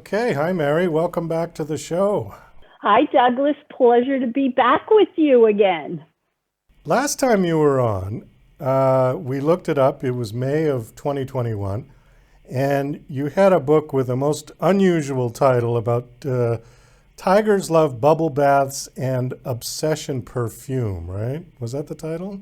Okay, hi Mary, welcome back to the show. Hi, Douglas. Pleasure to be back with you again. Last time you were on, we looked it up. It was May of 2021, and you had a book with a most unusual title about tigers love bubble baths and obsession perfume, right? Was that the title?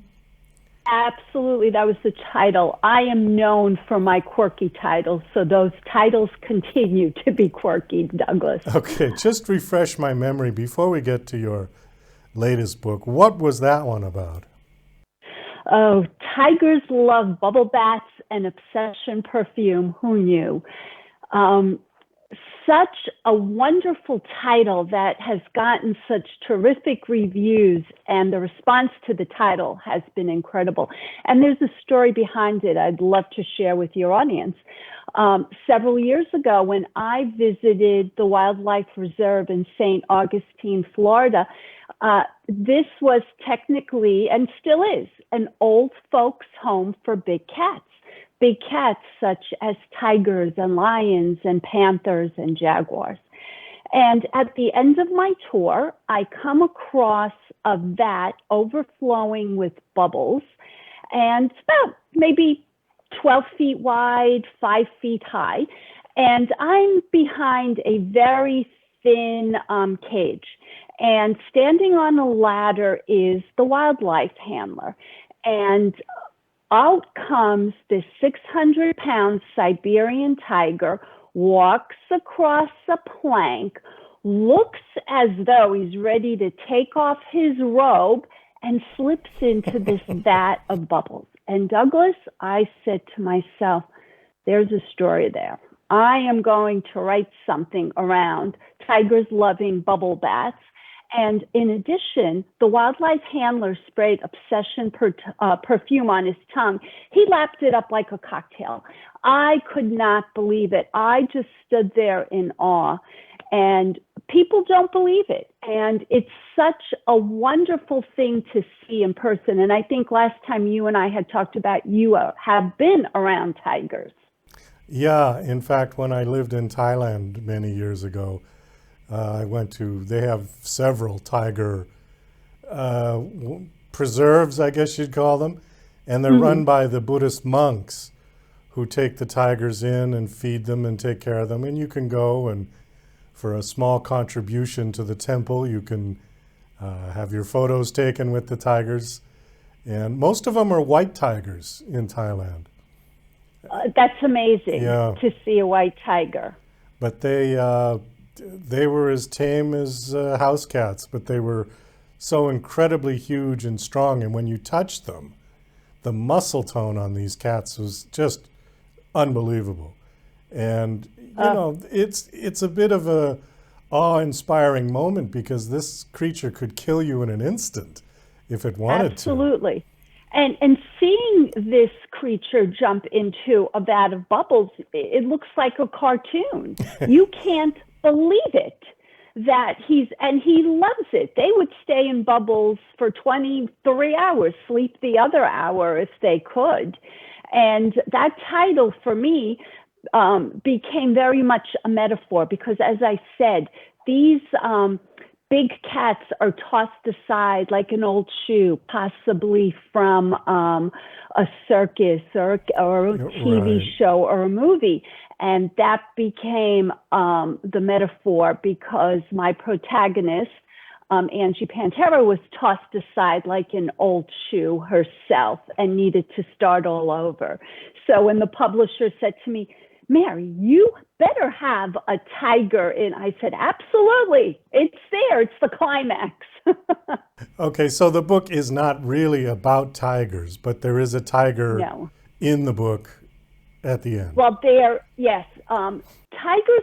Absolutely, that was the title. I am known for my quirky titles, so those titles continue to be quirky, Douglas. Okay, just refresh my memory before we get to your latest book. What was that one about? Oh, tigers love bubble baths and obsession perfume. Who knew? Um, Such a wonderful title that has gotten such terrific reviews, and the response to the title has been incredible. And there's a story behind it I'd love to share with your audience. Several years ago, when I visited the Wildlife Reserve in St. Augustine, Florida, this was technically, and still is, an old folks' home for big cats. Big cats such as tigers and lions and panthers and jaguars. And at the end of my tour, I come across a vat overflowing with bubbles, and it's about maybe 12 feet wide, 5 feet high. And I'm behind a very thin cage. And standing on a ladder is the wildlife handler. And out comes this 600-pound Siberian tiger, walks across a plank, looks as though he's ready to take off his robe, and slips into this vat of bubbles. And Douglas, I said to myself, there's a story there. I am going to write something around tigers loving bubble baths. And in addition, the wildlife handler sprayed obsession perfume on his tongue. He lapped it up like a cocktail. I could not believe it. I just stood there in awe. And people don't believe it. And it's such a wonderful thing to see in person. And I think last time you and I had talked about you have been around tigers. Yeah, in fact, when I lived in Thailand many years ago, they have several tiger preserves, I guess you'd call them, and they're run by the Buddhist monks who take the tigers in and feed them and take care of them. And you can go and for a small contribution to the temple, you can have your photos taken with the tigers. And most of them are white tigers in Thailand. That's amazing to see a white tiger. But they were as tame as house cats, but they were so incredibly huge and strong. And when you touched them, the muscle tone on these cats was just unbelievable. And it's a bit of a awe-inspiring moment because this creature could kill you in an instant if it wanted to. Absolutely. And seeing this creature jump into a vat of bubbles, it looks like a cartoon. You can't believe it that he loves it. They would stay in bubbles for 23 hours, sleep the other hour if they could. And that title for me became very much a metaphor because, as I said, these big cats are tossed aside like an old shoe, possibly from a circus or a TV show or a movie. And that became the metaphor because my protagonist, Angie Pantera, was tossed aside like an old shoe herself and needed to start all over. So when the publisher said to me, Mary, you better have a tiger in, I said, absolutely. It's there. It's the climax. Okay, so the book is not really about tigers, but there is a tiger in the book at the end. Well, yes. Tigers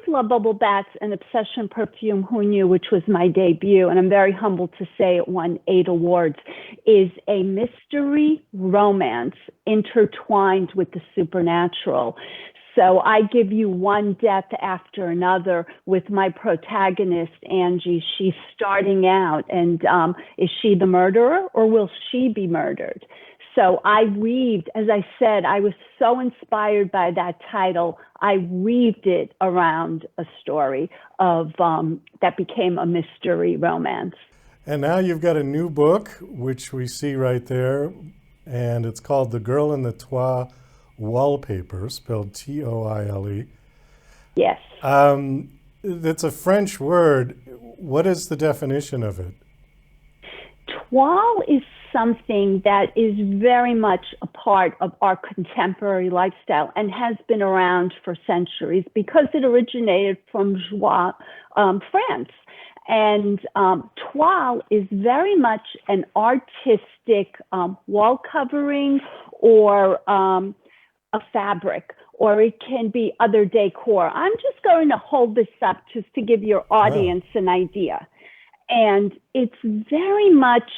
Love Bubble Baths and Obsession Perfume, Who Knew, which was my debut, and I'm very humbled to say it won 8 awards, is a mystery romance intertwined with the supernatural. So I give you one death after another with my protagonist, Angie. She's starting out, and is she the murderer or will she be murdered? So I weaved, as I said, I was so inspired by that title. I weaved it around a story of that became a mystery romance. And now you've got a new book, which we see right there, and it's called The Girl in the Toile Wallpaper, spelled Toile. Yes. It's a French word. What is the definition of it? Toile is something that is very much a part of our contemporary lifestyle and has been around for centuries because it originated from Joie, France. And toile is very much an artistic wall covering or a fabric, or it can be other decor. I'm just going to hold this up just to give your audience an idea. And it's very much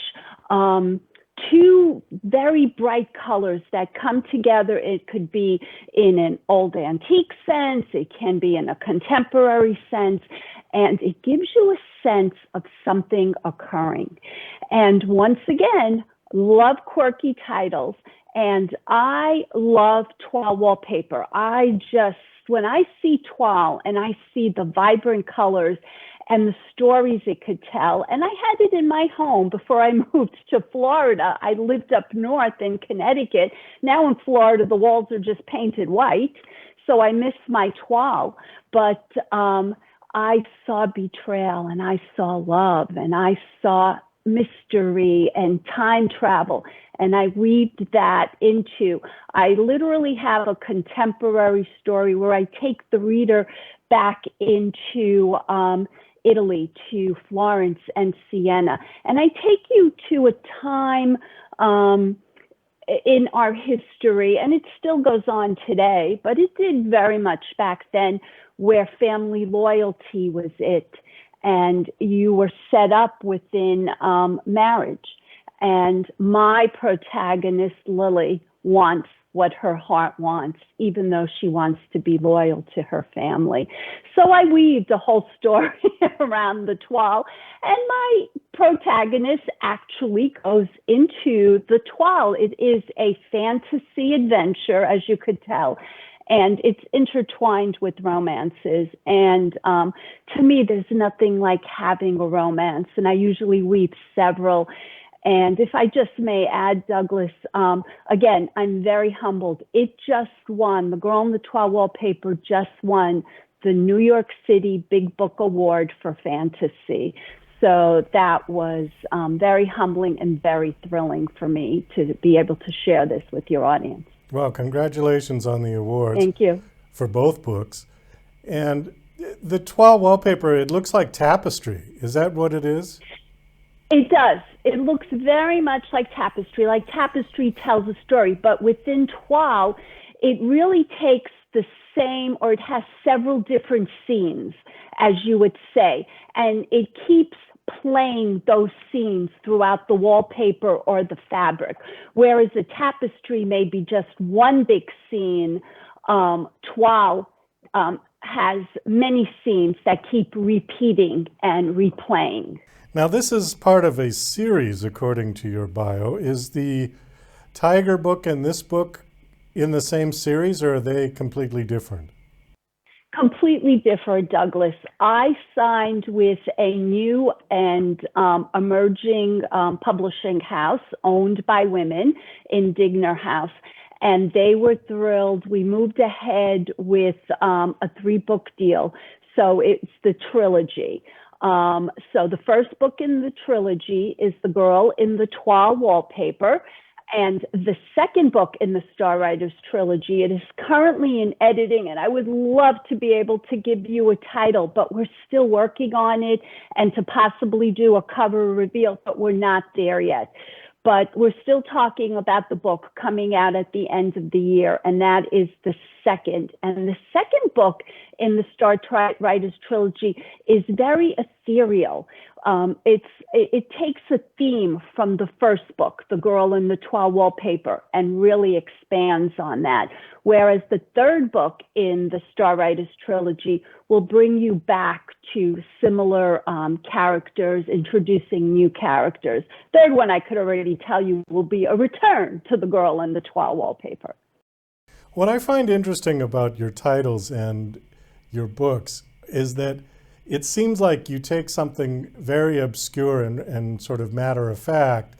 two very bright colors that come together. It could be in an old antique sense, it can be in a contemporary sense, and it gives you a sense of something occurring. And once again, love quirky titles. And I love Toile wallpaper. When I see Toile and I see the vibrant colors and the stories it could tell, and I had it in my home before I moved to Florida. I lived up north in Connecticut. Now in Florida, the walls are just painted white, so I miss my Toile. But I saw betrayal, and I saw love, and I saw mystery and time travel. And I weaved that into, I literally have a contemporary story where I take the reader back into Italy, to Florence and Siena. And I take you to a time in our history, and it still goes on today, but it did very much back then, where family loyalty was it. And you were set up within marriage. And my protagonist, Lily, wants what her heart wants, even though she wants to be loyal to her family. So I weaved a whole story around the Toile, and my protagonist actually goes into the Toile. It is a fantasy adventure, as you could tell, and it's intertwined with romances. And to me, there's nothing like having a romance, and I usually weave several. And if I just may add, Douglas, again, I'm very humbled. It just won, The Girl in the Toile Wallpaper just won the New York City Big Book Award for fantasy. So that was very humbling and very thrilling for me to be able to share this with your audience. Well, congratulations on the awards. Thank you. For both books. And the Toile wallpaper, it looks like tapestry. Is that what it is? It does. It looks very much like tapestry. Like tapestry tells a story, but within Toile, it really takes the same, or it has several different scenes, as you would say, and it keeps playing those scenes throughout the wallpaper or the fabric. Whereas a tapestry may be just one big scene, Toile has many scenes that keep repeating and replaying. Now, this is part of a series, according to your bio. Is the Tiger book and this book in the same series, or are they completely different? Completely different, Douglas. I signed with a new and emerging publishing house owned by women, Indigner House, and they were thrilled. We moved ahead with a 3-book deal. So it's the Trilogy. So the first book in the trilogy is The Girl in the Toile Wallpaper. And the second book in the StarWriters trilogy, it is currently in editing, and I would love to be able to give you a title, but we're still working on it, and to possibly do a cover reveal, but we're not there yet. But we're still talking about the book coming out at the end of the year, and that is the second. And the second book in the StarWriters trilogy is very ethereal. It takes a theme from the first book, The Girl in the Toile Wallpaper, and really expands on that. whereas the third book in the StarWriters trilogy will bring you back to similar characters, introducing new characters. Third one, I could already tell you, will be a return to the girl in the Toile wallpaper. What I find interesting about your titles and your books is that it seems like you take something very obscure and sort of matter of fact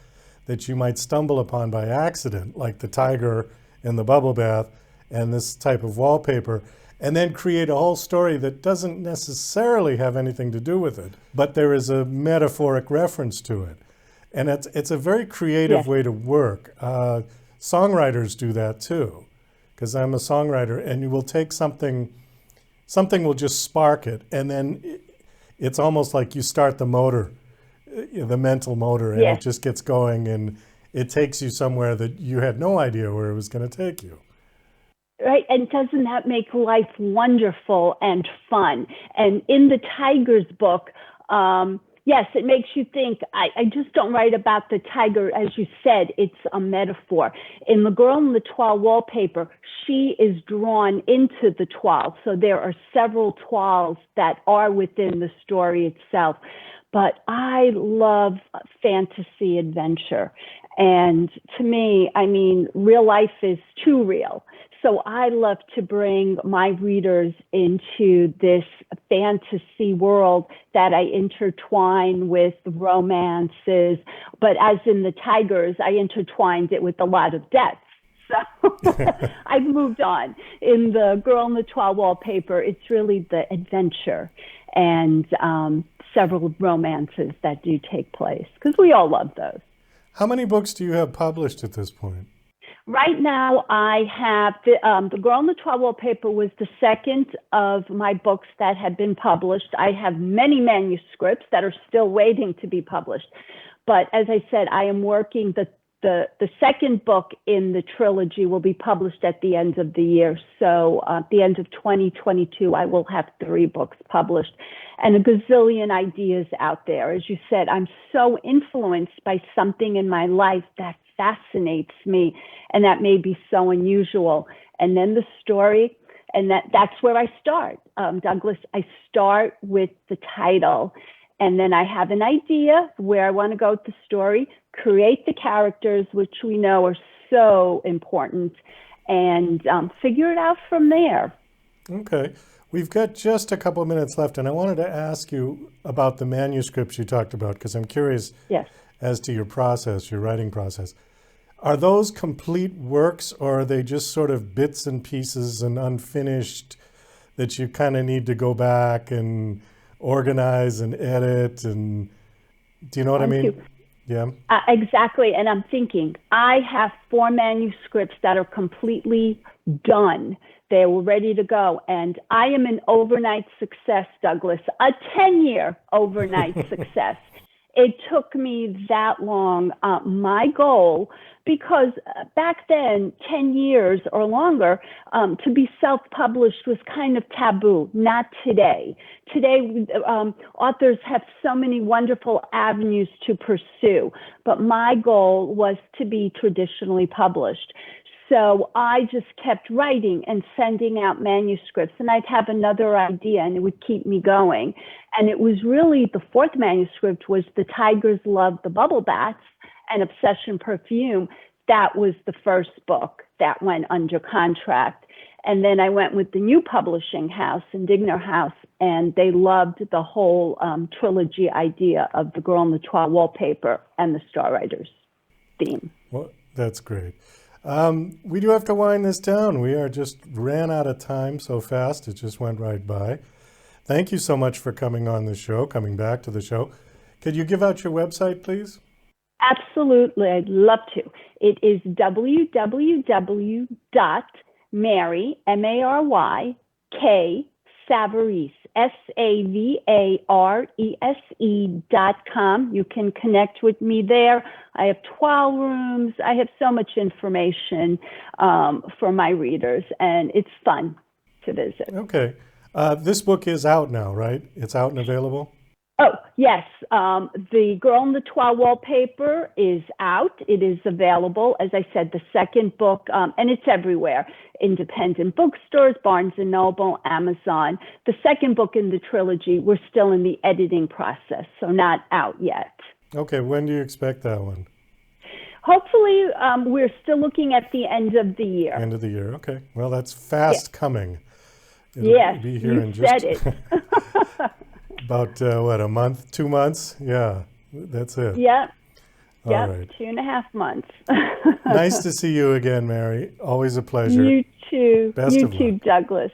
that you might stumble upon by accident, like the tiger in the bubble bath and this type of wallpaper, and then create a whole story that doesn't necessarily have anything to do with it, but there is a metaphoric reference to it. And it's a very creative way to work. Songwriters do that too, because I'm a songwriter, and you will take something will just spark it, and then it's almost like you start the motor, the mental motor, and it just gets going, and it takes you somewhere that you had no idea where it was going to take you. Right, and doesn't that make life wonderful and fun? And in the Tiger's book, yes, it makes you think. I just don't write about the tiger, as you said, it's a metaphor. In The Girl in the Toile wallpaper, she is drawn into the toile. So there are several toiles that are within the story itself. But I love fantasy adventure. And to me, I mean, real life is too real. So I love to bring my readers into this fantasy world that I intertwine with romances. But as in the Tigers, I intertwined it with a lot of deaths. So I've moved on. In The Girl in the Toile wallpaper, it's really the adventure and several romances that do take place, because we all love those. How many books do you have published at this point? Right now, I have The Girl in the Toile wallpaper was the second of my books that had been published. I have many manuscripts that are still waiting to be published. But as I said, I am working the second book in the trilogy will be published at the end of the year. So at the end of 2022, I will have 3 books published and a gazillion ideas out there. As you said, I'm so influenced by something in my life that fascinates me and that may be so unusual. And then the story, and that's where I start. Douglas, I start with the title, and then I have an idea where I want to go with the story, create the characters, which we know are so important, and figure it out from there. Okay. We've got just a couple of minutes left, and I wanted to ask you about the manuscripts you talked about, because I'm curious as to your process, your writing process. Are those complete works, or are they just sort of bits and pieces and unfinished that you kind of need to go back and organize and edit? And do you know what I mean? Yeah. Exactly. And I'm thinking, I have 4 manuscripts that are completely done. They were ready to go. And I am an overnight success, Douglas, a 10-year overnight success. It took me that long. My goal, because back then, 10 years or longer, to be self-published was kind of taboo, not today. Today, authors have so many wonderful avenues to pursue, but my goal was to be traditionally published. So I just kept writing and sending out manuscripts, and I'd have another idea and it would keep me going. And it was really the 4th manuscript was The Tigers Love the Bubble Baths and Obsession Perfume. That was the first book that went under contract. And then I went with the new publishing house, Indigner House, and they loved the whole trilogy idea of The Girl in the Toile wallpaper and the StarWriters theme. Well, that's great. We do have to wind this down. We are just ran out of time so fast. It just went right by. Thank you so much for coming on the show, coming back to the show. Could you give out your website, please? Absolutely. I'd love to. It is www.mary, M-A-R-Y-K, Savarese, SAVARESE.com. You can connect with me there. I have 12 rooms. I have so much information for my readers, and it's fun to visit. Okay. This book is out now, right? It's out and available? Oh, Yes, the Girl in the Toile Wallpaper is out. It is available. As I said, the second book, and it's everywhere. Independent bookstores, Barnes & Noble, Amazon. The second book in the trilogy, we're still in the editing process, so not out yet. Okay, when do you expect that one? Hopefully, we're still looking at the end of the year. End of the year, okay. Well, that's fast coming. It'll Yes, be here you in said just it. about, a month, 2 months? Yeah, that's it. Yep. All Yep, right. 2.5 months. Nice to see you again, Mary. Always a pleasure. You too. Best you of too, luck. Douglas.